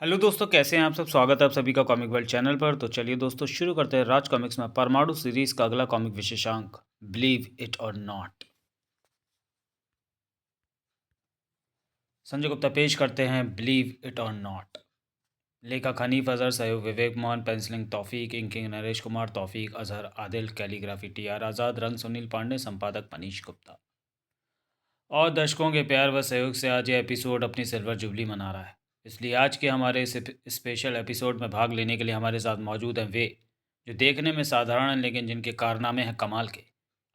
Hello दोस्तों, कैसे हैं आप सब। स्वागत है आप सभी का कॉमिक वर्ल्ड चैनल पर। तो चलिए दोस्तों, शुरू करते हैं राज कॉमिक्स में परमाणु सीरीज का अगला कॉमिक विशेषांक, बिलीव इट और नॉट। संजय गुप्ता पेश करते हैं बिलीव इट और नॉट। लेखक हनीफ अजहर, सहयोग विवेक मोहन, पेंसिलिंग तौफीक, इंकिंग नरेश कुमार, तौफीक अजहर आदिल, कैलीग्राफी TR आज़ाद, रंग सुनील पांडे, संपादक मनीष गुप्ता। और दर्शकों के प्यार व सहयोग से आज यह एपिसोड अपनी सिल्वर जुबली मना रहा है। इसलिए आज के हमारे इस स्पेशल एपिसोड में भाग लेने के लिए हमारे साथ मौजूद हैं वे जो देखने में साधारण हैं लेकिन जिनके कारनामे हैं कमाल के।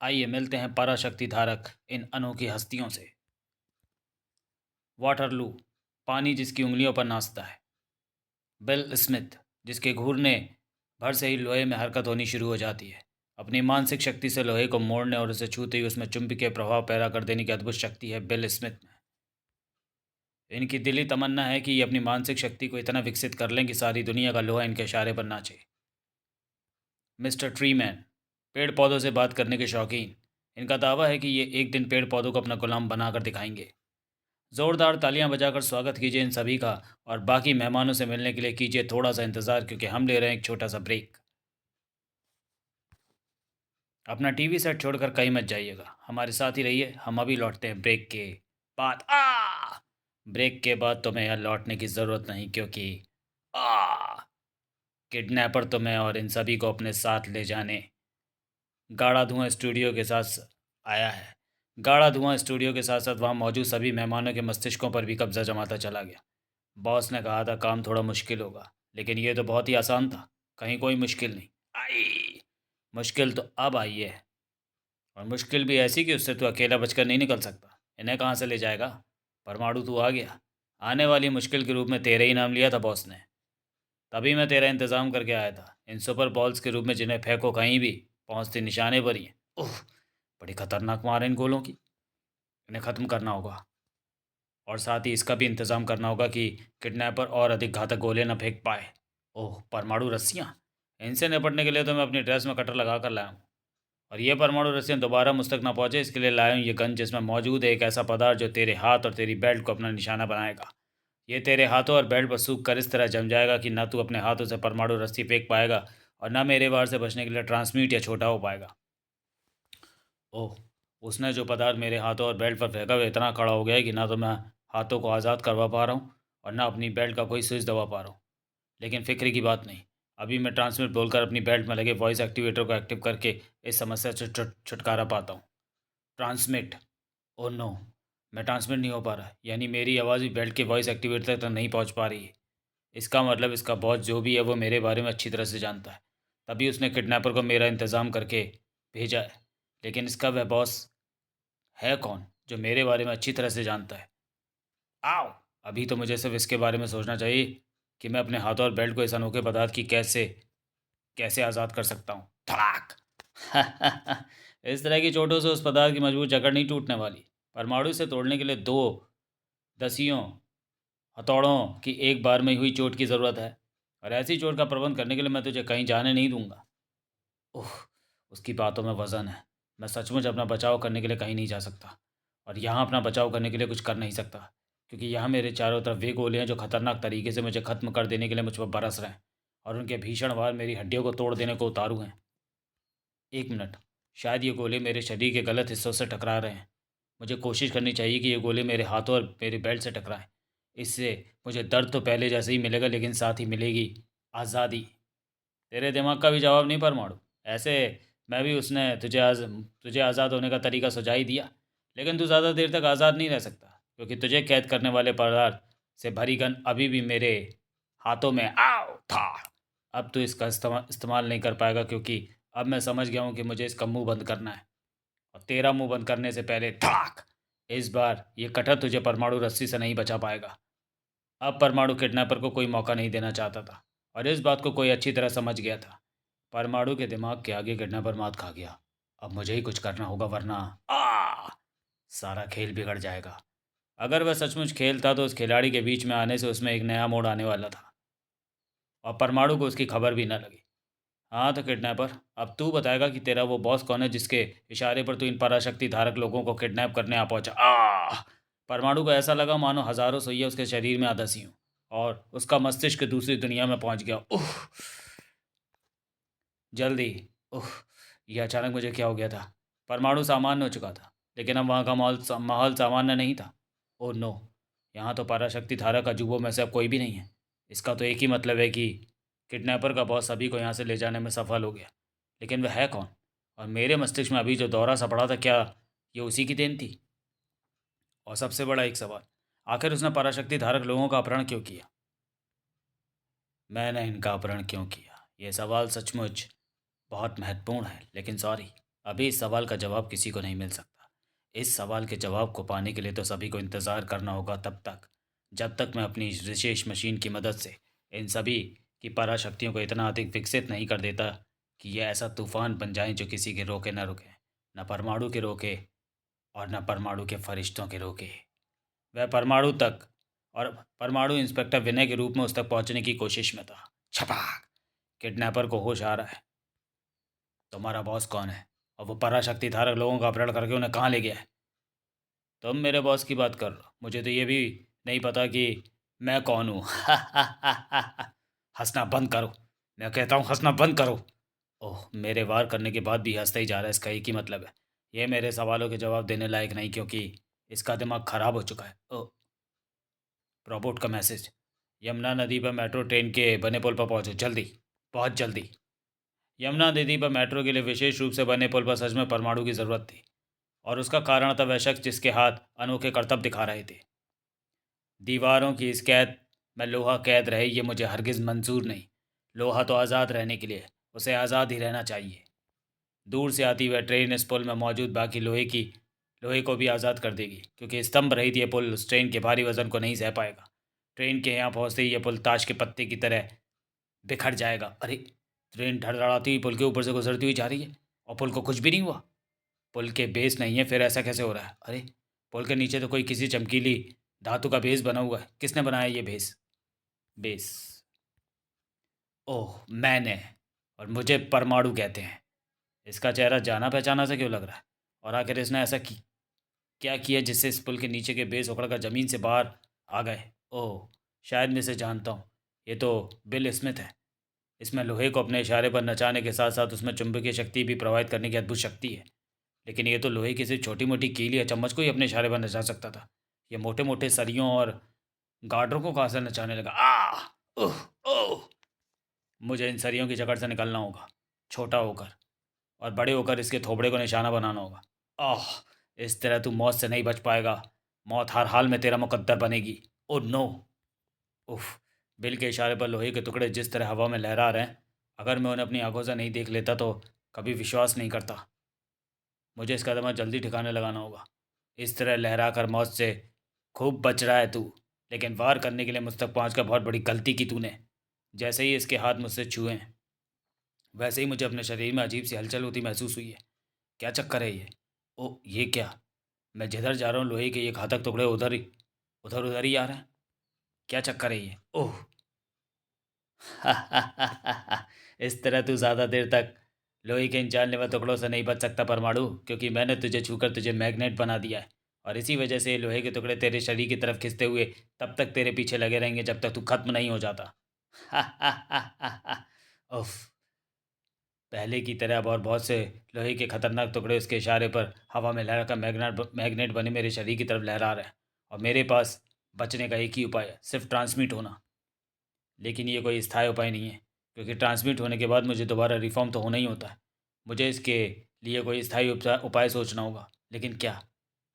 आइए मिलते हैं पराशक्ति धारक इन अनोखी हस्तियों से। वाटरलू, पानी जिसकी उंगलियों पर नाचता है। बिल स्मिथ, जिसके घूरने भर से ही लोहे में हरकत होनी शुरू हो जाती है। अपनी मानसिक शक्ति से लोहे को मोड़ने और उसे छूते ही उसमें चुंबकीय प्रभाव पैदा कर देने की अद्भुत शक्ति है बिल स्मिथ में। इनकी दिली तमन्ना है कि ये अपनी मानसिक शक्ति को इतना विकसित कर लें कि सारी दुनिया का लोहा इनके इशारे पर नाचे। मिस्टर ट्रीमैन, पेड़ पौधों से बात करने के शौकीन। इनका दावा है कि ये एक दिन पेड़ पौधों को अपना गुलाम बनाकर दिखाएंगे। ज़ोरदार तालियां बजाकर स्वागत कीजिए इन सभी का, और बाकी मेहमानों से मिलने के लिए कीजिए थोड़ा सा इंतज़ार, क्योंकि हम ले रहे हैं एक छोटा सा ब्रेक। अपना टीवी सेट छोड़कर कहीं मत जाइएगा, हमारे साथ ही रहिए। हम अभी लौटते हैं ब्रेक के बाद। ब्रेक के बाद तुम्हें यहाँ लौटने की ज़रूरत नहीं, क्योंकि आ किडनैपर तुम्हें और इन सभी को अपने साथ ले जाने गाढ़ा धुआं स्टूडियो के साथ आया है। गाढ़ा धुआं स्टूडियो के साथ साथ वहाँ मौजूद सभी मेहमानों के मस्तिष्कों पर भी कब्जा जमाता चला गया। बॉस ने कहा था काम थोड़ा मुश्किल होगा, लेकिन ये तो बहुत ही आसान था। कहीं कोई मुश्किल नहीं आई। मुश्किल तो अब आई है, और मुश्किल भी ऐसी कि उससे तू अकेला बचकर नहीं निकल सकता। इन्हें कहाँ से ले जाएगा। परमाणु तू आ गया। आने वाली मुश्किल के रूप में तेरे ही नाम लिया था बॉस ने। तभी मैं तेरा इंतज़ाम करके आया था। इन सुपर बॉल्स के रूप में जिन्हें फेंको कहीं भी पहुंचते निशाने पर ही हैं। उह, बड़ी खतरनाक मार है इन गोलों की। इन्हें ख़त्म करना होगा, और साथ ही इसका भी इंतज़ाम करना होगा कि किडनैपर और अधिक घातक गोले न फेंक पाए। ओह, परमाणु रस्सियाँ। इनसे निपटने के लिए तो मैं अपनी ड्रेस में कटर लगा कर लाया हूँ, और ये परमाणु रस्सियाँ दोबारा मुझ तक ना पहुँचे इसके लिए लाया हूँ ये गन, जिसमें मौजूद है एक ऐसा पदार्थ जो तेरे हाथ और तेरी बेल्ट को अपना निशाना बनाएगा। ये तेरे हाथों और बेल्ट पर सूख कर इस तरह जम जाएगा कि ना तू अपने हाथों से परमाणु रस्सी फेंक पाएगा, और ना मेरे वार से बचने के लिए ट्रांसमिट या छोटा हो पाएगा। ओह, उसने जो पदार्थ मेरे हाथों और बेल्ट पर फेंका वो इतना कड़ा हो गया है कि ना तो मैं हाथों को आज़ाद करवा पा रहा हूँ और ना अपनी बेल्ट का कोई स्विच दबा पा रहा हूँ। लेकिन फिक्र की बात नहीं, अभी मैं ट्रांसमिट बोलकर अपनी बेल्ट में लगे वॉइस एक्टिवेटर को एक्टिव करके इस समस्या से छुटकारा पाता हूँ। ट्रांसमिट। ओह नो, मैं ट्रांसमिट नहीं हो पा रहा, यानी मेरी आवाज़ भी बेल्ट के वॉइस एक्टिवेटर तक नहीं पहुँच पा रही है। इसका मतलब इसका बॉस जो भी है वो मेरे बारे में अच्छी तरह से जानता है, तभी उसने किडनैपर को मेरा इंतज़ाम करके भेजा है। लेकिन इसका वह बॉस है कौन जो मेरे बारे में अच्छी तरह से जानता है। आओ, अभी तो मुझे सिर्फ इसके बारे में सोचना चाहिए कि मैं अपने हाथों और बेल्ट को इस अनोखे पदार्थ की कैसे कैसे आज़ाद कर सकता हूँ। धड़ाक। इस तरह की चोटों से उस पदार्थ की मजबूत जकड़ नहीं टूटने वाली। परमाणु से तोड़ने के लिए दो दसियों हथौड़ों की एक बार में हुई चोट की ज़रूरत है, और ऐसी चोट का प्रबंध करने के लिए मैं तुझे कहीं जाने नहीं दूंगा। ओह, उसकी बातों में वज़न है। मैं सचमुच अपना बचाव करने के लिए कहीं नहीं जा सकता, और यहाँ अपना बचाव करने के लिए कुछ कर नहीं सकता, क्योंकि यहाँ मेरे चारों तरफ वे गोले हैं जो खतरनाक तरीके से मुझे ख़त्म कर देने के लिए मुझ पर बरस रहे हैं, और उनके भीषण वार मेरी हड्डियों को तोड़ देने को उतारू हैं। एक मिनट, शायद ये गोले मेरे शरीर के गलत हिस्सों से टकरा रहे हैं। मुझे कोशिश करनी चाहिए कि ये गोले मेरे हाथों और मेरे बेल्ट से टकराएं। इससे मुझे दर्द तो पहले जैसे ही मिलेगा, लेकिन साथ ही मिलेगी आज़ादी। तेरे दिमाग का भी जवाब नहीं परमाणु। ऐसे मैं भी उसने तुझे आज़ाद होने का तरीका सुझा ही दिया, लेकिन तू ज़्यादा देर तक आज़ाद नहीं रह सकता, क्योंकि तुझे कैद करने वाले पदार्थ से भरी गन अभी भी मेरे हाथों में आओ था। अब तू इसका इस्तेमाल नहीं कर पाएगा, क्योंकि अब मैं समझ गया हूँ कि मुझे इसका मुंह बंद करना है, और तेरा मुंह बंद करने से पहले धाक, इस बार ये कटर तुझे परमाणु रस्सी से नहीं बचा पाएगा। अब परमाणु किडनैपर को कोई मौका नहीं देना चाहता था, और इस बात को कोई अच्छी तरह समझ गया था। परमाणु के दिमाग के आगे किडनैपर मात खा गया। अब मुझे ही कुछ करना होगा, वरना सारा खेल बिगड़ जाएगा। अगर वह सचमुच खेल था तो उस खिलाड़ी के बीच में आने से उसमें एक नया मोड़ आने वाला था, और परमाणु को उसकी खबर भी न लगी। हाँ तो किडनैपर, अब तू बताएगा कि तेरा वो बॉस कौन है जिसके इशारे पर तू इन पराशक्ति धारक लोगों को किडनैप करने आ पहुंचा। परमाणु को ऐसा लगा मानो हजारों सुइयां उसके शरीर में आधसी हूँ। और उसका मस्तिष्क दूसरी दुनिया में पहुंच गया। उह, जल्दी। उह, यह अचानक मुझे क्या हो गया था? परमाणु सामान्य हो चुका था, लेकिन अब वहाँ का माहौल सामान्य नहीं था। Oh no! यहाँ तो पराशक्ति धारक अजूबों में से अब कोई भी नहीं है। इसका तो एक ही मतलब है कि किडनैपर का बॉस सभी को यहाँ से ले जाने में सफल हो गया। लेकिन वह है कौन? और मेरे मस्तिष्क में अभी जो दौरा सा पड़ा था, क्या ये उसी की देन थी? और सबसे बड़ा एक सवाल, आखिर उसने पराशक्ति धारक लोगों का अपहरण क्यों किया? मैंने इनका अपहरण क्यों किया? ये सवाल सचमुच बहुत महत्वपूर्ण है, लेकिन सॉरी, अभी इस सवाल का जवाब किसी को नहीं मिल सकता। इस सवाल के जवाब को पाने के लिए तो सभी को इंतज़ार करना होगा तब तक, जब तक मैं अपनी इस विशेष मशीन की मदद से इन सभी की पराशक्तियों को इतना अधिक विकसित नहीं कर देता कि ये ऐसा तूफान बन जाएं जो किसी के रोके न रुके, न परमाणु के रोके और न परमाणु के फरिश्तों के रोके। वह परमाणु तक और परमाणु इंस्पेक्टर विनय के रूप में उस तक पहुंचने की कोशिश में था। छपाक! किडनैपर को होश आ रहा है। तुम्हारा बॉस कौन है? और वो पराशक्ति धारक लोगों का अपहरण करके उन्हें कहाँ ले गया है? तुम मेरे बॉस की बात कर रहे हो? मुझे तो ये भी नहीं पता कि मैं कौन हूँ। हंसना बंद करो। मैं कहता हूँ हंसना बंद करो। ओह, मेरे वार करने के बाद भी हंसता ही जा रहा है। इसका एक ही मतलब है, ये मेरे सवालों के जवाब देने लायक नहीं, क्योंकि इसका दिमाग खराब हो चुका है। ओह, रोबोट का मैसेज। यमुना नदी पर मेट्रो ट्रेन के बने पुल पर पहुंचो जल्दी, बहुत जल्दी। यमुना नदी पर मेट्रो के लिए विशेष रूप से बने पुल पर सच में परमाणु की ज़रूरत थी, और उसका कारण था वह शख्स जिसके हाथ अनोखे करतब दिखा रहे थे। दीवारों की इस कैद में लोहा कैद रहे, ये मुझे हरगिज़ मंजूर नहीं। लोहा तो आज़ाद रहने के लिए उसे आज़ाद ही रहना चाहिए। दूर से आती वह ट्रेन इस पुल में मौजूद बाकी लोहे को भी आज़ाद कर देगी, क्योंकि स्तंभ रहित ये पुल उस ट्रेन के भारी वजन को नहीं सह पाएगा। ट्रेन के यहाँ पहुँचते ही ये पुल ताश के पत्ते की तरह बिखर जाएगा। अरे, ट्रेन धड़धड़ाती हुई पुल के ऊपर से गुजरती हुई जा रही है और पुल को कुछ भी नहीं हुआ। पुल के बेस नहीं है, फिर ऐसा कैसे हो रहा है? अरे, पुल के नीचे तो कोई किसी चमकीली धातु का बेस बना हुआ है। किसने बनाया ये बेस? बेस? ओह, मैंने। और मुझे परमाणु कहते हैं। इसका चेहरा जाना पहचाना सा क्यों लग रहा है? और आखिर इसने ऐसा क्या किया जिससे इस पुल के नीचे के बेस उखड़कर ज़मीन से बाहर आ गए? ओह, शायद मैं इसे जानता हूँ। ये तो बिल स्मिथ है। इसमें लोहे को अपने इशारे पर नचाने के साथ साथ उसमें चुंबकीय शक्ति भी प्रवाहित करने की अद्भुत शक्ति है। लेकिन ये तो लोहे की सिर्फ छोटी मोटी कील या चम्मच को ही अपने इशारे पर नचा सकता था। ये मोटे मोटे सरियों और गार्डरों को कहाँ से नचाने लगा? उह, ओह! मुझे इन सरियों की जकड़ से निकलना होगा, छोटा होकर, और बड़े होकर इसके थोबड़े को निशाना बनाना होगा। आह! इस तरह तू मौत से नहीं बच पाएगा। मौत हर हाल में तेरा मुकद्दर बनेगी। Oh no! उफ! बिल के इशारे पर लोहे के टुकड़े जिस तरह हवा में लहरा रहे हैं, अगर मैं उन्हें अपनी आंखों से नहीं देख लेता तो कभी विश्वास नहीं करता। मुझे इसका दमा जल्दी ठिकाने लगाना होगा। इस तरह लहरा कर मौत से खूब बच रहा है तू, लेकिन वार करने के लिए मुझ तक पहुँच कर बहुत बड़ी गलती की तूने। जैसे ही इसके हाथ मुझसे छुए, वैसे ही मुझे अपने शरीर में अजीब सी हलचल होती महसूस हुई है। क्या चक्कर है ये? ओह! ये क्या? मैं जिधर जा रहा हूँ लोहे के ये घातक टुकड़े उधर उधर ही आ रहे हैं। क्या चक्कर है ये? ओह! इस तरह तू ज़्यादा देर तक लोहे के इन जानलेवा टुकड़ों से नहीं बच सकता परमाणु, क्योंकि मैंने तुझे छूकर तुझे मैग्नेट बना दिया है, और इसी वजह से ये लोहे के टुकड़े तेरे शरीर की तरफ खिंचते हुए तब तक तेरे पीछे लगे रहेंगे जब तक तू खत्म नहीं हो जाता। उफ! पहले की तरह अब और बहुत से लोहे के खतरनाक टुकड़े उसके इशारे पर हवा में लहरा कर मैग्नेट बने मेरे शरीर की तरफ लहरा रहे हैं, और मेरे पास बचने का एक ही उपाय है, सिर्फ ट्रांसमिट होना। लेकिन ये कोई स्थायी उपाय नहीं है, क्योंकि ट्रांसमिट होने के बाद मुझे दोबारा रिफॉर्म तो होना ही होता है। मुझे इसके लिए कोई स्थायी उपाय सोचना होगा। लेकिन क्या?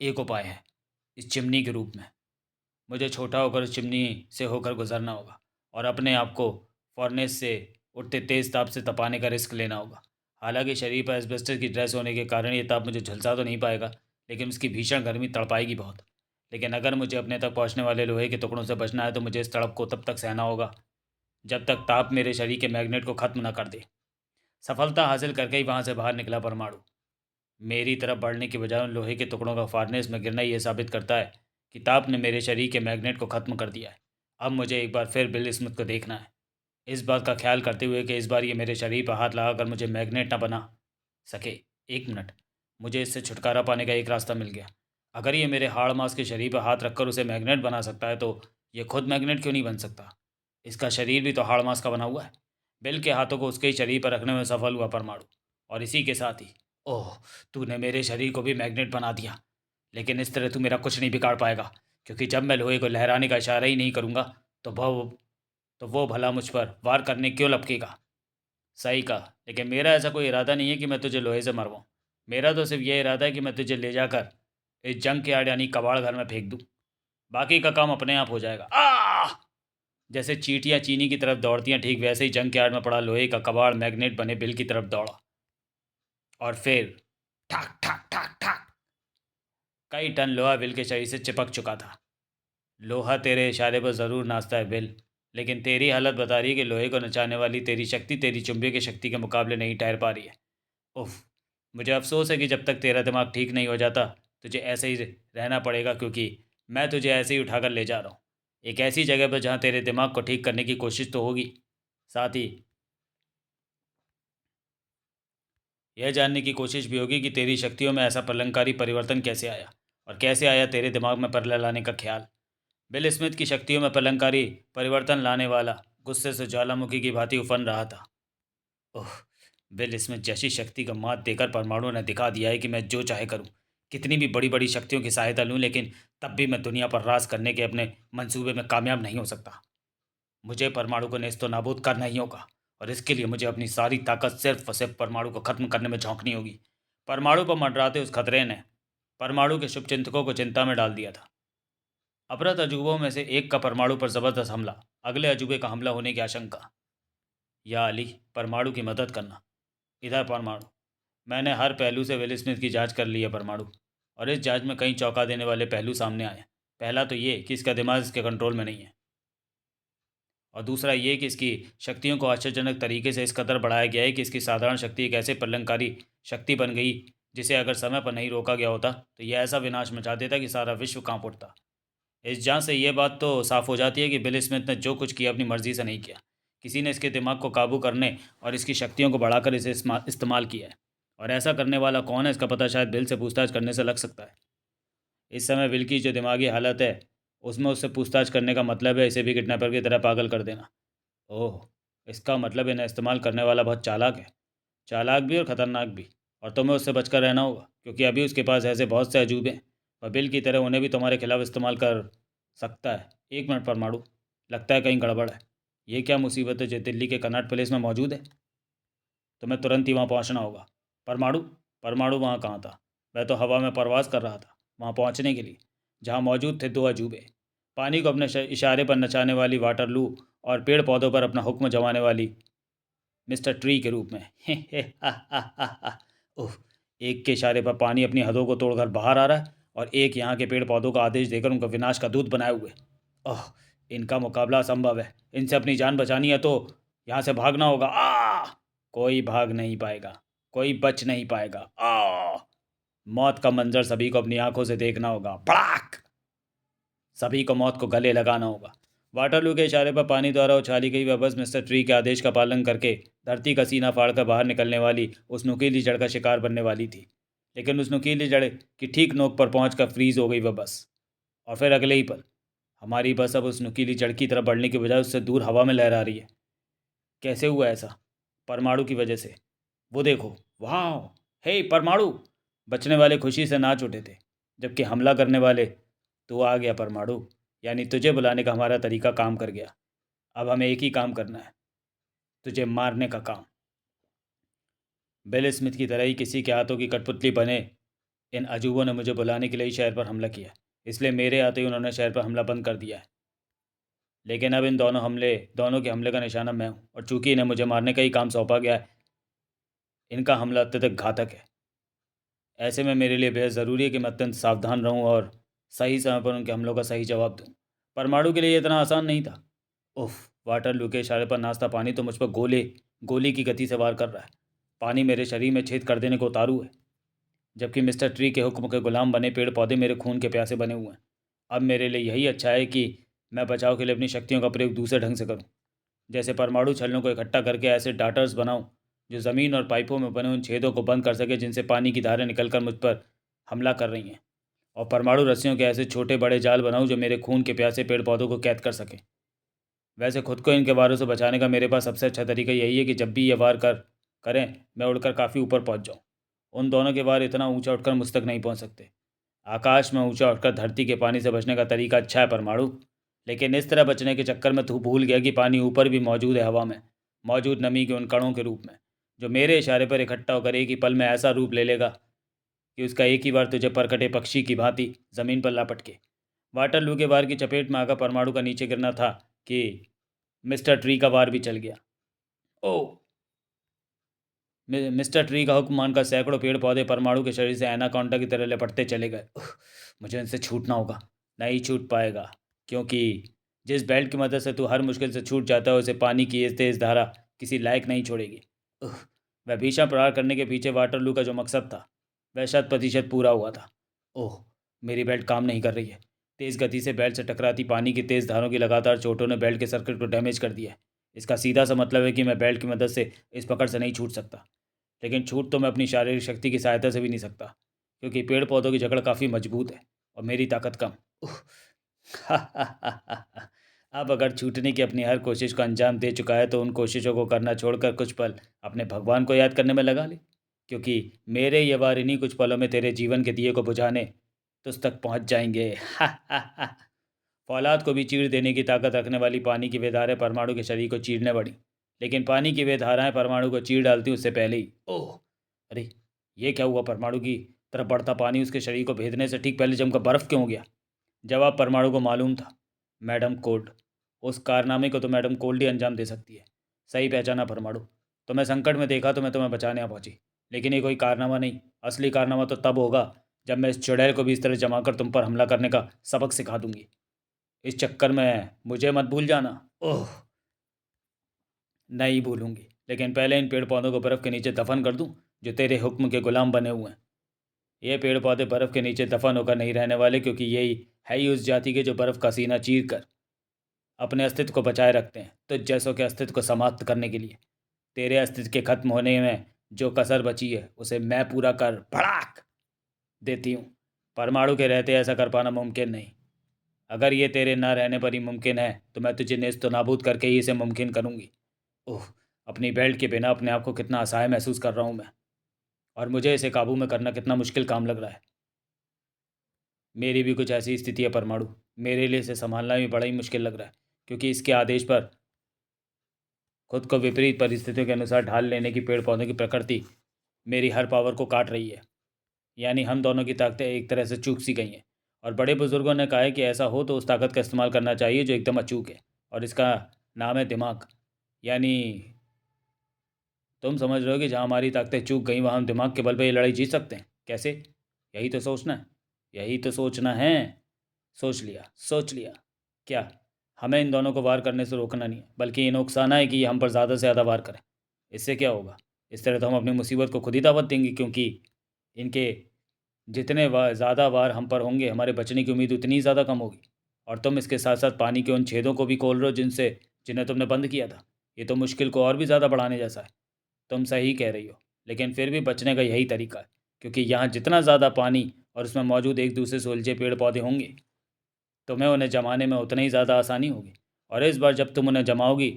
एक उपाय है, इस चिमनी के रूप में। मुझे छोटा होकर उस चिमनी से होकर गुजरना होगा, और अपने आप को फॉर्नेस से उठते तेज़ ताप से तपाने का रिस्क लेना होगा। हालांकि शरीर पर एस्बेस्टस की ड्रेस होने के कारण ये ताप मुझे झुलसा तो नहीं पाएगा, लेकिन उसकी भीषण गर्मी तड़पाएगी बहुत। लेकिन अगर मुझे अपने तक पहुंचने वाले लोहे के टुकड़ों से बचना है तो मुझे इस तड़प को तब तक सहना होगा जब तक ताप मेरे शरीर के मैग्नेट को ख़त्म न कर दे। सफलता हासिल करके ही वहाँ से बाहर निकला परमाणु मेरी तरफ बढ़ने के बजाय उन लोहे के टुकड़ों का फार्नेस में गिरना ये साबित करता है कि ताप ने मेरे शरीर के मैग्नेट को ख़त्म कर दिया है। अब मुझे एक बार फिर बिल स्मिथ को देखना है, इस बात का ख्याल करते हुए कि इस बार ये मेरे शरीर पर हाथ लगाकर मुझे मैग्नेट ना बना सके। एक मिनट, मुझे इससे छुटकारा पाने का एक रास्ता मिल गया। अगर ये मेरे हाड़ मांस के शरीर पर हाथ रखकर उसे मैग्नेट बना सकता है तो ये खुद मैग्नेट क्यों नहीं बन सकता? इसका शरीर भी तो हाड़ मांस का बना हुआ है। बिल के हाथों को उसके ही शरीर पर रखने में सफल हुआ परमाणु। और इसी के साथ ही, ओह, तूने मेरे शरीर को भी मैग्नेट बना दिया। लेकिन इस तरह तू मेरा कुछ नहीं बिगाड़ पाएगा, क्योंकि जब मैं लोहे को लहराने का इशारा ही नहीं करूँगा तो वो भला मुझ पर वार करने क्यों लपकेगा? सही कहा, लेकिन मेरा ऐसा कोई इरादा नहीं है कि मैं तुझे लोहे से मरवाऊँ। मेरा तो सिर्फ ये इरादा है कि मैं तुझे ले जाकर इस जंग के यार्ड यानी कबाड़ घर में फेंक दूँ। बाकी का काम अपने आप हो जाएगा। जैसे चींटियां चीनी की तरफ दौड़ती हैं, ठीक वैसे ही जंग के आड़ में पड़ा लोहे का कबाड़ मैग्नेट बने बिल की तरफ दौड़ा। और फिर ठाक ठाक ठाक ठाक, कई टन लोहा बिल के शरीर से चिपक चुका था। लोहा तेरे इशारे पर ज़रूर नाचता है बिल, लेकिन तेरी हालत बता रही है कि लोहे को नचाने वाली तेरी शक्ति तेरी चुंबकीय शक्ति के मुकाबले नहीं ठहर पा रही है। उफ, मुझे अफसोस है कि जब तक तेरा दिमाग ठीक नहीं हो जाता तुझे ऐसे ही रहना पड़ेगा, क्योंकि मैं तुझे ऐसे ही उठाकर ले जा रहा हूँ एक ऐसी जगह पर जहाँ तेरे दिमाग को ठीक करने की कोशिश तो होगी, साथ ही यह जानने की कोशिश भी होगी कि तेरी शक्तियों में ऐसा प्रलंकारी परिवर्तन कैसे आया, और कैसे आया तेरे दिमाग में परला लाने का ख्याल। बिल स्मिथ की शक्तियों में प्रलंकारी परिवर्तन लाने वाला गुस्से से ज्वालामुखी की भांति उफन रहा था। ओह, बिल स्मिथ जैसी शक्ति का मात देकर परमाणु ने दिखा दिया है कि मैं जो चाहे करूं, कितनी भी बड़ी बड़ी शक्तियों की सहायता लूं, लेकिन तब भी मैं दुनिया पर राज करने के अपने मंसूबे में कामयाब नहीं हो सकता। मुझे परमाणु को नेस्तो नाबूद करना ही होगा, और इसके लिए मुझे अपनी सारी ताकत सिर्फ और सिर्फ परमाणु को खत्म करने में झोंकनी होगी। परमाणु पर मंडराते उस खतरे ने परमाणु के शुभचिंतकों को चिंता में डाल दिया था। अपरत अजूबों में से एक का परमाणु पर जबरदस्त हमला, अगले अजूबे का हमला होने की आशंका। या अली, परमाणु की मदद करना। इधर परमाणु, मैंने हर पहलू से विल स्मिथ की जांच कर ली है परमाणु, और इस जांच में कई चौंका देने वाले पहलू सामने आए। पहला तो ये कि इसका दिमाग इसके कंट्रोल में नहीं है, और दूसरा ये कि इसकी शक्तियों को आश्चर्यजनक तरीके से इस कदर बढ़ाया गया है कि इसकी साधारण शक्ति एक ऐसे प्रलंकारी शक्ति बन गई जिसे अगर समय पर नहीं रोका गया होता तो यह ऐसा विनाश मचा देता कि सारा विश्व कांप उठता। इस जांच से ये बात तो साफ हो जाती है कि बिल स्मिथ ने जो कुछ किया अपनी मर्जी से नहीं किया। किसी ने इसके दिमाग को काबू करने और इसकी शक्तियों को बढ़ाकर इसे इस्तेमाल किया है। और ऐसा करने वाला कौन है, इसका पता शायद बिल से पूछताछ करने से लग सकता है। इस समय बिल की जो दिमागी हालत है, उसमें उससे पूछताछ करने का मतलब है इसे भी किडनैपर की तरह पागल कर देना। ओह, इसका मतलब इन्हें इस्तेमाल करने वाला बहुत चालाक है। चालाक भी और ख़तरनाक भी। और तुम्हें उससे बचकर रहना होगा, क्योंकि अभी उसके पास ऐसे बहुत से अजूबे हैं, और बिल की तरह उन्हें भी तुम्हारे खिलाफ इस्तेमाल कर सकता है। एक मिनट परमाणु, लगता है कहीं गड़बड़ है। ये क्या मुसीबत है जो दिल्ली के कनॉट प्लेस में मौजूद है? तुम्हें तुरंत ही वहाँ पहुँचना होगा। परमाणु, परमाणु वहाँ कहाँ था? मैं तो हवा में परवास कर रहा था वहाँ पहुँचने के लिए, जहाँ मौजूद थे दो अजूबे, पानी को अपने इशारे पर नचाने वाली वाटरलू, और पेड़ पौधों पर अपना हुक्म जमाने वाली मिस्टर ट्री के रूप में। हे हे हा हा हा हा। ओह, एक के इशारे पर पानी अपनी हदों को तोड़कर बाहर आ रहा है, और एक यहाँ के पेड़ पौधों का आदेश देकर उनका विनाश का दूत बनाए हुए। ओह, इनका मुकाबला असंभव है। इनसे अपनी जान बचानी है तो यहाँ से भागना होगा। कोई भाग नहीं पाएगा, कोई बच नहीं पाएगा। मौत का मंजर सभी को अपनी आंखों से देखना होगा। पड़ाक, सभी को मौत को गले लगाना होगा। वाटरलू के इशारे पर पानी द्वारा उछाली गई वह बस मिस्टर ट्री के आदेश का पालन करके धरती का सीना फाड़कर बाहर निकलने वाली उस नुकीली जड़ का शिकार बनने वाली थी। लेकिन उस नुकीली जड़ की ठीक नोक पर पहुंचकर फ्रीज हो गई वह बस। और फिर अगले ही पल हमारी बस अब उस नुकीली जड़ की तरफ बढ़ने के बजाय उससे दूर हवा में लहरा रही है। कैसे हुआ ऐसा? परमाणु की वजह से। वो देखो, वाह, हे परमाणु! बचने वाले खुशी से नाच उठे थे, जबकि हमला करने वाले, तू आ गया परमाणु। यानी तुझे बुलाने का हमारा तरीका काम कर गया। अब हमें एक ही काम करना है, तुझे मारने का काम। बिल स्मिथ की तरह ही किसी के हाथों की कठपुतली बने इन अजूबों ने मुझे बुलाने के लिए ही शहर पर हमला किया, इसलिए मेरे आते ही उन्होंने शहर पर हमला बंद कर दिया है। लेकिन अब इन दोनों के हमले का निशाना मैं हूँ, और चूंकि इन्हें मुझे मारने का ही काम सौंपा गया है, इनका हमला अत्यधिक घातक है। ऐसे में मेरे लिए बेहद ज़रूरी है कि मैं अत्यंत सावधान रहूं और सही समय पर उनके हमलों का सही जवाब दूं। परमाणु के लिए इतना आसान नहीं था। उफ, वाटरलू के इशारे पर नाचता पानी तो मुझ पर गोली की गति से वार कर रहा है। पानी मेरे शरीर में छेद कर देने को उतारू है, जबकि मिस्टर ट्री के हुक्म के गुलाम बने पेड़ पौधे मेरे खून के प्यासे बने हुए हैं। अब मेरे लिए यही अच्छा है कि मैं बचाव के लिए अपनी शक्तियों का प्रयोग दूसरे ढंग से करूँ, जैसे परमाणु छल्लों को इकट्ठा करके ऐसे डाटर्स बनाऊं जो ज़मीन और पाइपों में बने उन छेदों को बंद कर सके जिनसे पानी की धारें निकलकर मुझ पर हमला कर रही हैं। और परमाणु रस्सियों के ऐसे छोटे बड़े जाल बनाऊं जो मेरे खून के प्यासे पेड़ पौधों को कैद कर सके। वैसे खुद को इनके वारों से बचाने का मेरे पास सबसे अच्छा तरीका यही है कि जब भी ये वार करें मैं उड़कर काफ़ी ऊपर पहुंच जाऊं। उन दोनों के वार इतना ऊंचा उठकर मुझ तक नहीं पहुंच सकते। आकाश में ऊंचा उठकर धरती के पानी से बचने का तरीका अच्छा है परमाणु, लेकिन इस तरह बचने के चक्कर में तू भूल गया कि पानी ऊपर भी मौजूद है, हवा में मौजूद नमी के उन कणों के रूप में, जो मेरे इशारे पर इकट्ठा होकर एक ही पल में ऐसा रूप ले लेगा कि उसका एक ही बार तुझे परकटे पक्षी की भांति ज़मीन पर लापटके। वाटरलू के वार की चपेट में आकर परमाणु का नीचे गिरना था कि मिस्टर ट्री का वार भी चल गया। ओह! मिस्टर ट्री का हुक्म मानकर सैकड़ों पेड़ पौधे परमाणु के शरीर से एनाकोंडा की तरह लपटते चले गए। मुझे इनसे छूटना होगा। नहीं छूट पाएगा, क्योंकि जिस बेल्ट की मदद से तू हर मुश्किल से छूट जाता है उसे पानी की इस तेज धारा किसी लायक नहीं छोड़ेगी। उह, वह भीषण प्रहार करने के पीछे वाटरलू का जो मकसद था वह 100% पूरा हुआ था। ओह! मेरी बेल्ट काम नहीं कर रही है। तेज़ गति से बेल्ट से टकराती पानी की तेज़ धारों की लगातार चोटों ने बेल्ट के सर्किट को डैमेज कर दिया है। इसका सीधा सा मतलब है कि मैं बेल्ट की मदद से इस पकड़ से नहीं छूट सकता। लेकिन छूट तो मैं अपनी शारीरिक शक्ति की सहायता से भी नहीं सकता, क्योंकि पेड़ पौधों की जकड़ काफ़ी मजबूत है और मेरी ताकत कम। उह! अब अगर छूटने की अपनी हर कोशिश को अंजाम दे चुका है तो उन कोशिशों को करना छोड़कर कुछ पल अपने भगवान को याद करने में लगा ले, क्योंकि मेरे ये वार इन्हीं कुछ पलों में तेरे जीवन के दिए को बुझाने तुझ तक पहुंच जाएंगे। फौलाद को भी चीर देने की ताकत रखने वाली पानी की वे धाराएं परमाणु के शरीर को चीरने पड़ी, लेकिन पानी की वे धाराएं परमाणु को चीर डालती उससे पहले ही। ओह! अरे, ये क्या हुआ? परमाणु की तरफ बढ़ता पानी उसके शरीर को भेदने से ठीक पहले जमकर बर्फ़ क्यों हो गया? जवाब परमाणु को मालूम था। Madam cold. उस कारनामे को तो मैडम कोल्ड ही अंजाम दे सकती है। सही पहचाना परमाणु। तुम्हें संकट में देखा तो मैं तुम्हें बचाने आ पहुंची, लेकिन ये कोई कारनामा नहीं। असली कारनामा तो तब होगा जब मैं इस चुड़ैल को भी इस तरह जमाकर तुम पर हमला करने का सबक सिखा दूंगी। इस चक्कर में मुझे मत भूल जाना। ओह! नहीं भूलूंगी, लेकिन पहले इन पेड़ पौधों को बर्फ़ के नीचे दफन कर दूं जो तेरे हुक्म के गुलाम बने हुए हैं। ये पेड़ पौधे बर्फ़ के नीचे दफन होकर नहीं रहने वाले, क्योंकि यही है ही उस जाति के जो बर्फ़ का सीना चीर कर अपने अस्तित्व को बचाए रखते हैं, तो जैसों के अस्तित्व को समाप्त करने के लिए। तेरे अस्तित्व के खत्म होने में जो कसर बची है उसे मैं पूरा कर भड़ाक देती हूँ। परमाणु के रहते ऐसा कर पाना मुमकिन नहीं। अगर ये तेरे ना रहने पर ही मुमकिन है तो मैं तुझे नेस्त नाबूद करके ही इसे मुमकिन करूँगी। ओह! अपनी बेल्ट के बिना अपने आप को कितना असहाय महसूस कर रहा हूँ मैं, और मुझे इसे काबू में करना कितना मुश्किल काम लग रहा है। मेरी भी कुछ ऐसी स्थिति है परमाणु। मेरे लिए इसे संभालना भी बड़ा ही मुश्किल लग रहा है, क्योंकि इसके आदेश पर खुद को विपरीत परिस्थितियों के अनुसार ढाल लेने की पेड़ पौधों की प्रकृति मेरी हर पावर को काट रही है। यानी हम दोनों की ताकतें एक तरह से चूक सी गई हैं, और बड़े बुजुर्गों ने कहा है कि ऐसा हो तो उस ताकत का इस्तेमाल करना चाहिए जो एकदम अचूक है, और इसका नाम है दिमाग। यानी तुम समझ रहे हो कि जहाँ हमारी ताकतें चूक गई वहाँ हम दिमाग के बल पर ये लड़ाई जीत सकते हैं कैसे? यही तो सोचना है। यही तो सोचना है। सोच लिया, सोच लिया। क्या? हमें इन दोनों को वार करने से रोकना नहीं है, बल्कि ये उकसाना है कि ये हम पर ज़्यादा से ज़्यादा वार करें। इससे क्या होगा? इस तरह तो हम अपनी मुसीबत को खुद ही दावत देंगे, क्योंकि इनके जितने ज़्यादा वार हम पर होंगे हमारे बचने की उम्मीद उतनी ही ज़्यादा कम होगी। और तुम इसके साथ साथ पानी के उन छेदों को भी खोल रहे हो जिन्हें तुमने बंद किया था। ये तो मुश्किल को और भी ज़्यादा बढ़ाने जैसा है। तुम सही कह रही हो, लेकिन फिर भी बचने का यही तरीका है, क्योंकि यहाँ जितना ज़्यादा पानी और उसमें मौजूद एक दूसरे से उलझे पेड़ पौधे होंगे, तुम्हें उन्हें जमाने में उतनी ही ज़्यादा आसानी होगी। और इस बार जब तुम उन्हें जमाओगी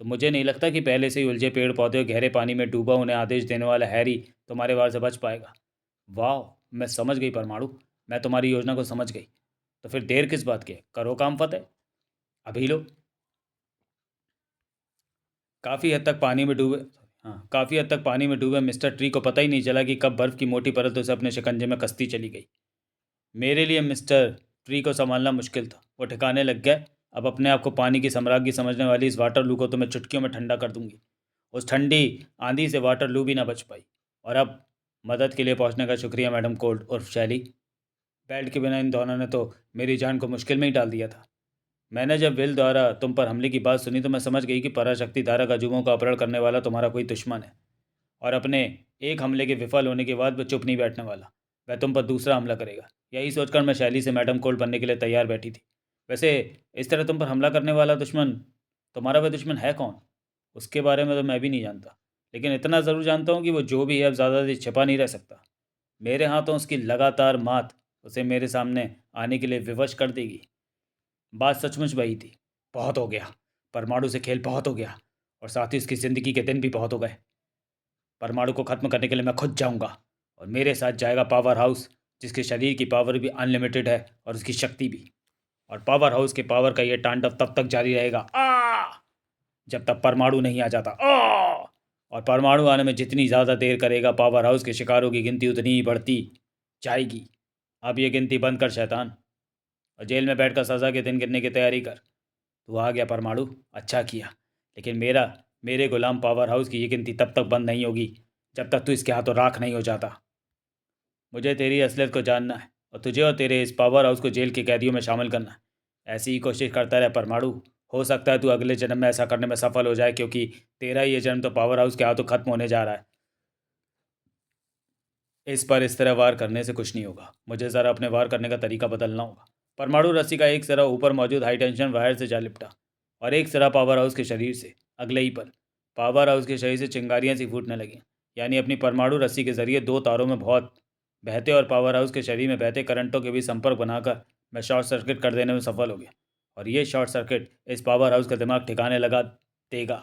तो मुझे नहीं लगता कि पहले से ही उलझे पेड़ पौधे गहरे पानी में डूबा उन्हें आदेश देने वाला हैरी तुम्हारे वार से बच पाएगा। वाह! मैं समझ गई परमाणु। मैं तुम्हारी योजना को समझ गई। तो फिर देर किस बात की है? करो काम फतेह। अभी लो। काफ़ी हद तक पानी में डूबे हाँ, काफ़ी हद तक पानी में डूबे मिस्टर ट्री को पता ही नहीं चला कि कब बर्फ़ की मोटी परत उसे अपने शिकंजे में कसती चली गई। मेरे लिए मिस्टर ट्री को संभालना मुश्किल था। वो ठिकाने लग गए। अब अपने आप को पानी की सम्राज्ञी समझने वाली इस वाटर लू को तो मैं चुटकियों में ठंडा कर दूंगी। उस ठंडी आंधी से वाटर लू भी ना बच पाई। और अब मदद के लिए पहुंचने का शुक्रिया मैडम कोल्ड उर्फ शैली। बेल्ट के बिना इन दोनों ने तो मेरी जान को मुश्किल में ही डाल दिया था। मैंने जब विल द्वारा तुम पर हमले की बात सुनी तो मैं समझ गई कि पराशक्ति धारा का जुबों का अपहरण करने वाला तुम्हारा कोई दुश्मन है, और अपने एक हमले के विफल होने के बाद वह चुप नहीं बैठने वाला। वह तुम पर दूसरा हमला करेगा। यही सोचकर मैं शैली से मैडम कोल्ड बनने के लिए तैयार बैठी थी। वैसे इस तरह तुम पर हमला करने वाला दुश्मन, तुम्हारा वह दुश्मन है कौन? उसके बारे में तो मैं भी नहीं जानता, लेकिन इतना ज़रूर जानता हूँ कि वो जो भी है अब ज़्यादा देर छिपा नहीं रह सकता। मेरे हाथों उसकी लगातार मात उसे मेरे सामने आने के लिए विवश कर देगी। बात सचमुच वही थी। बहुत हो गया, परमाणु से खेल बहुत हो गया, और साथ ही उसकी ज़िंदगी के दिन भी बहुत हो गए। परमाणु को ख़त्म करने के लिए मैं खुद जाऊंगा, और मेरे साथ जाएगा पावर हाउस, जिसके शरीर की पावर भी अनलिमिटेड है और उसकी शक्ति भी। और पावर हाउस के पावर का ये तांडव तब तक जारी रहेगा जब तक परमाणु नहीं आ जाता। और परमाणु आने में जितनी ज़्यादा देर करेगा, पावर हाउस के शिकारों की गिनती उतनी ही बढ़ती जाएगी। अब ये गिनती बंद कर शैतान, और जेल में बैठकर सज़ा के दिन गिनने की तैयारी कर। तू आ गया परमाणु, अच्छा किया। लेकिन मेरे गुलाम पावर हाउस की ये गिनती तब तक बंद नहीं होगी जब तक तू इसके हाथों राख नहीं हो जाता। मुझे तेरी असलियत को जानना है, और तुझे और तेरे इस पावर हाउस को जेल के कैदियों में शामिल करना है। ऐसी ही कोशिश करता रहे परमाणु। हो सकता है तू अगले जन्म में ऐसा करने में सफल हो जाए, क्योंकि तेरा ये जन्म तो पावर हाउस के हाथों खत्म होने जा रहा है। इस पर इस तरह वार करने से कुछ नहीं होगा। मुझे ज़रा अपने वार करने का तरीका बदलना होगा। परमाणु रस्सी का एक सिरा ऊपर मौजूद हाई टेंशन वायर से जा लिपटा, और एक सिरा पावर हाउस के शरीर से। अगले ही पल पावर हाउस के शरीर से चिंगारियां सी फूटने लगीं। यानी अपनी परमाणु रस्सी के जरिए दो तारों में बहुत बहते और पावर हाउस के शरीर में बहते करंटों के बीच संपर्क बनाकर मैं शॉर्ट सर्किट कर देने में सफल हो गया। और ये शॉर्ट सर्किट इस पावर हाउस का दिमाग ठिकाने लगा देगा।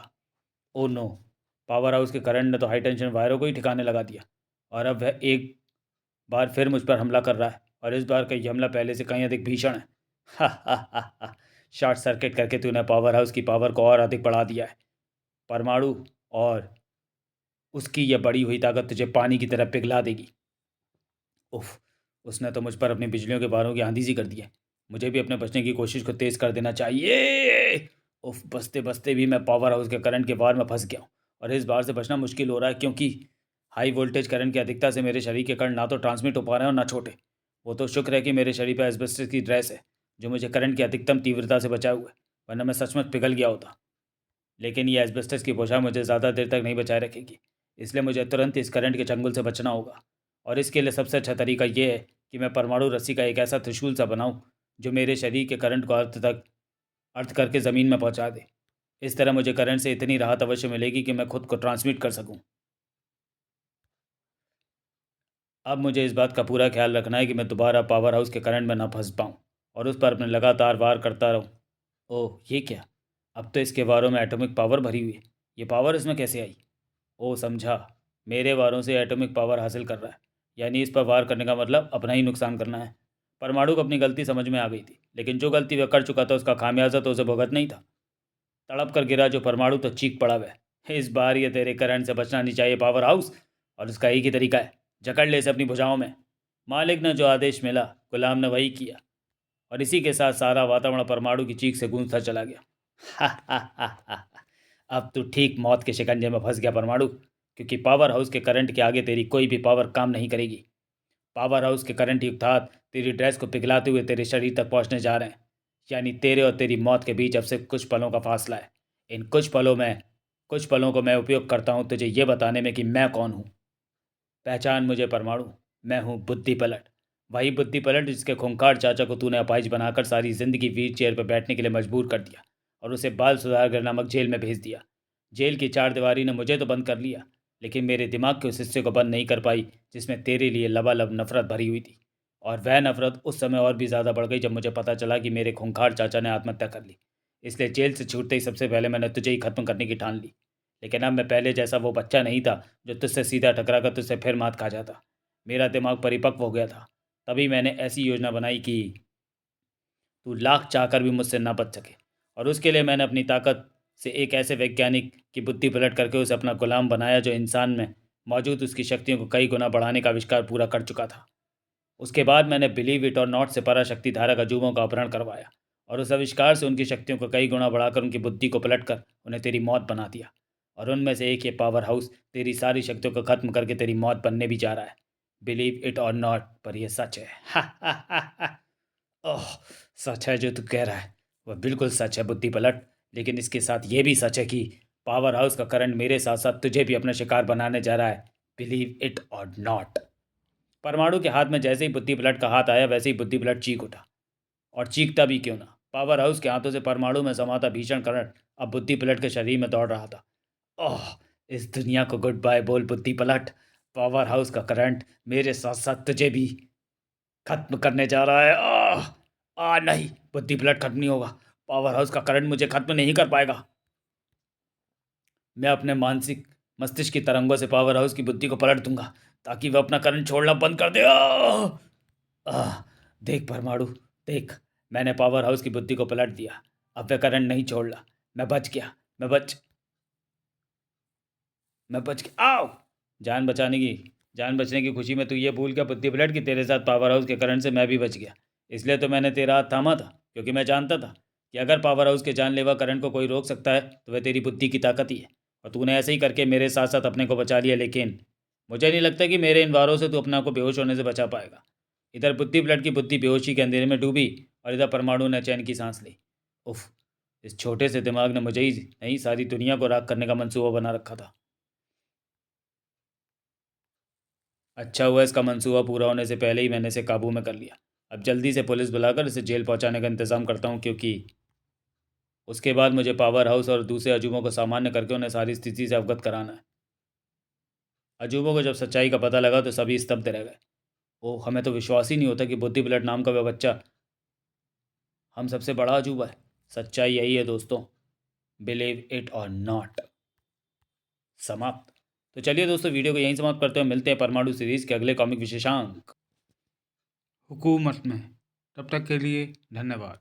Oh no! पावर हाउस के करंट ने तो हाई टेंशन वायरों को ही ठिकाने लगा दिया, और अब वह एक बार फिर मुझ पर हमला कर रहा है, और इस बार का ये हमला पहले से कहीं अधिक भीषण है। हा हा हा हा। शॉर्ट सर्किट करके तूने पावर हाउस की पावर को और अधिक बढ़ा दिया है परमाणु, और उसकी यह बड़ी हुई ताकत तुझे पानी की तरह पिघला देगी। उफ! उसने तो मुझ पर अपनी बिजलियों के बारों की आंधी सी कर दी है। मुझे भी अपने बचने की कोशिश को तेज़ कर देना चाहिए। उफ! बचते बचते भी मैं पावर हाउस के करंट के वार में फंस गया हूँ, और इस बार से बचना मुश्किल हो रहा है, क्योंकि हाई वोल्टेज करंट की अधिकता से मेरे शरीर के कण ना तो ट्रांसमिट हो पा रहे हैं और ना छोटे। वो तो शुक्र है कि मेरे शरीर पर एस्बेस्टस की ड्रेस है, जो मुझे करंट की अधिकतम तीव्रता से बचाए हुआ है, वरना मैं सचमुच पिघल गया होता। लेकिन ये एस्बेस्टस की पोशाक मुझे ज़्यादा देर तक नहीं बचाए रखेगी, इसलिए मुझे तुरंत इस करंट के चंगुल से बचना होगा। और इसके लिए सबसे अच्छा तरीका ये है कि मैं परमाणु रस्सी का एक ऐसा त्रिशूल सा बनाऊं जो मेरे शरीर के करंट को अर्थ करके ज़मीन में पहुंचा दे। इस तरह मुझे करंट से इतनी राहत अवश्य मिलेगी कि मैं खुद को ट्रांसमिट कर सकूं। अब मुझे इस बात का पूरा ख्याल रखना है कि मैं दोबारा पावर हाउस के करंट में ना फंस पाऊँ, और उस पर अपने लगातार वार करता रहूँ। ओह ये क्या! अब तो इसके वारों में एटॉमिक पावर भरी हुई है। ये पावर इसमें कैसे आई? ओह समझा, मेरे वारों से एटॉमिक पावर हासिल कर रहा है। यानी इस पर वार करने का मतलब अपना ही नुकसान करना है। परमाणु को अपनी गलती समझ में आ गई थी, लेकिन जो गलती वह कर चुका था उसका खामियाजा तो उसे भुगतना ही था। तड़प कर गिरा जो परमाणु तो चीख पड़ा वह। इस बार ये तेरे करंट से बचना नहीं चाहिए पावर हाउस, और उसका एक ही तरीका है, जकड़ ले इसे अपनी भुजाओं में। मालिक ने जो आदेश मिला, गुलाम ने वही किया, और इसी के साथ सारा वातावरण परमाणु की चीख से गूंजता चला गया। अब तू ठीक मौत के शिकंजे में फंस गया परमाणु, क्योंकि पावर हाउस के करंट के आगे तेरी कोई भी पावर काम नहीं करेगी। पावर हाउस के करंट युक्त हाथ तेरी ड्रेस को पिघलाते हुए तेरे शरीर तक पहुंचने जा रहे हैं। यानी तेरे और तेरी मौत के बीच अब से कुछ पलों का फासला है। इन कुछ पलों को मैं उपयोग करता हूं तुझे ये बताने में कि मैं कौन हूं। पहचान मुझे परमाणु, मैं हूँ बुद्धि पलट। वही बुद्धि पलट जिसके खूंखार चाचा को तूने अपाहिज बनाकर सारी जिंदगी व्हील चेयर पर बैठने के लिए मजबूर कर दिया, और उसे बाल सुधारगृह नामक जेल में भेज दिया। जेल की चार दीवारी ने मुझे तो बंद कर लिया, लेकिन मेरे दिमाग के उस हिस्से को बंद नहीं कर पाई जिसमें तेरे लिए लबालब नफरत भरी हुई थी। और वह नफरत उस समय और भी ज़्यादा बढ़ गई जब मुझे पता चला कि मेरे खूंखार चाचा ने आत्महत्या कर ली। इसलिए जेल से छूटते ही सबसे पहले मैंने तुझे ही खत्म करने की ठान ली। लेकिन अब मैं पहले जैसा वो बच्चा नहीं था जो तुझसे सीधा टकरा कर तुझसे फिर मात खा जाता। मेरा दिमाग परिपक्व हो गया था। तभी मैंने ऐसी योजना बनाई कि तू लाख चाहकर भी मुझसे ना बच सके, और उसके लिए मैंने अपनी ताकत से एक ऐसे वैज्ञानिक की बुद्धि पलट करके उसे अपना गुलाम बनाया जो इंसान में मौजूद उसकी शक्तियों को कई गुना बढ़ाने का आविष्कार पूरा कर चुका था। उसके बाद मैंने बिलीव इट और नॉट से पराशक्ति धारा का जुबों का अपहरण करवाया, और उस आविष्कार से उनकी शक्तियों को कई गुना बढ़ाकर उनकी बुद्धि को पलटकर उन्हें तेरी मौत बना दिया। और उनमें से एक ये पावर हाउस तेरी सारी शक्तियों को खत्म करके तेरी मौत बनने भी जा रहा है। बिलीव इट और नॉट, पर यह सच है। हा हा हा हा। ओह! सच है जो तू कह रहा है, वह बिल्कुल सच है बुद्धि पलट। लेकिन इसके साथ ये भी सच है कि पावर हाउस का करंट मेरे साथ साथ तुझे भी अपना शिकार बनाने जा रहा है। बिलीव इट और नॉट। परमाणु के हाथ में जैसे ही बुद्धि पलट का हाथ आया, वैसे ही बुद्धि पलट चीख उठा। और चीखता भी क्यों ना, पावर हाउस के हाथों से परमाणु में समाता भीषण करंट अब बुद्धि पलट के शरीर में दौड़ रहा था। ओह! इस दुनिया को गुड बाय बोल बुद्धि पलट। पावर हाउस का करंट मेरे साथ साथ तुझे भी खत्म करने जा रहा है। नहीं, बुद्धि ब्लड खत्म नहीं होगा। पावर हाउस का करंट मुझे खत्म नहीं कर पाएगा। मैं अपने मानसिक मस्तिष्क की तरंगों से पावर हाउस की बुद्धि को पलट दूंगा ताकि वह अपना करंट छोड़ना बंद कर दे। देख परमाणु, देख, मैंने पावर हाउस की बुद्धि को पलट दिया। अब वह करंट नहीं छोड़ रहा। मैं बच गया। मैं बच गया। आओ! जान बचने की खुशी में तू ये भूल गया बुद्धि पलट कि तेरे साथ पावर हाउस के करंट से मैं भी बच गया। इसलिए तो मैंने तेरा हाथ थामा था, क्योंकि मैं जानता था कि अगर पावर हाउस के जानलेवा करंट को कोई रोक सकता है तो वह तेरी बुद्धि की ताकत ही है। और तूने ऐसे ही करके मेरे साथ साथ अपने को बचा लिया, लेकिन मुझे नहीं लगता कि मेरे इन वारों से तू अपने आप को बेहोश होने से बचा पाएगा। इधर बुद्धि पलट की बुद्धि बेहोशी के अंधेरे में डूबी और इधर परमाणु ने चैन की सांस ली। उफ! इस छोटे से दिमाग ने मुझे ही नहीं, सारी दुनिया को राख करने का मंसूबा बना रखा था। अच्छा हुआ इसका मंसूबा पूरा होने से पहले ही मैंने इसे काबू में कर लिया। अब जल्दी से पुलिस बुलाकर इसे जेल पहुंचाने का इंतज़ाम करता हूं, क्योंकि उसके बाद मुझे पावर हाउस और दूसरे अजूबों को सामान्य करके उन्हें सारी स्थिति से अवगत कराना है। अजूबों को जब सच्चाई का पता लगा तो सभी स्तब्ध रह गए। ओह, हमें तो विश्वास ही नहीं होता कि बुद्धि ब्लड नाम का वह बच्चा हम सबसे बड़ा अजूबा है। सच्चाई यही है दोस्तों, बिलीव इट और नॉट। समाप्त। तो चलिए दोस्तों, वीडियो को यहीं समाप्त करते हैं। मिलते हैं परमाणु सीरीज़ के अगले कॉमिक विशेषांक हुकूमत में। तब तक के लिए धन्यवाद।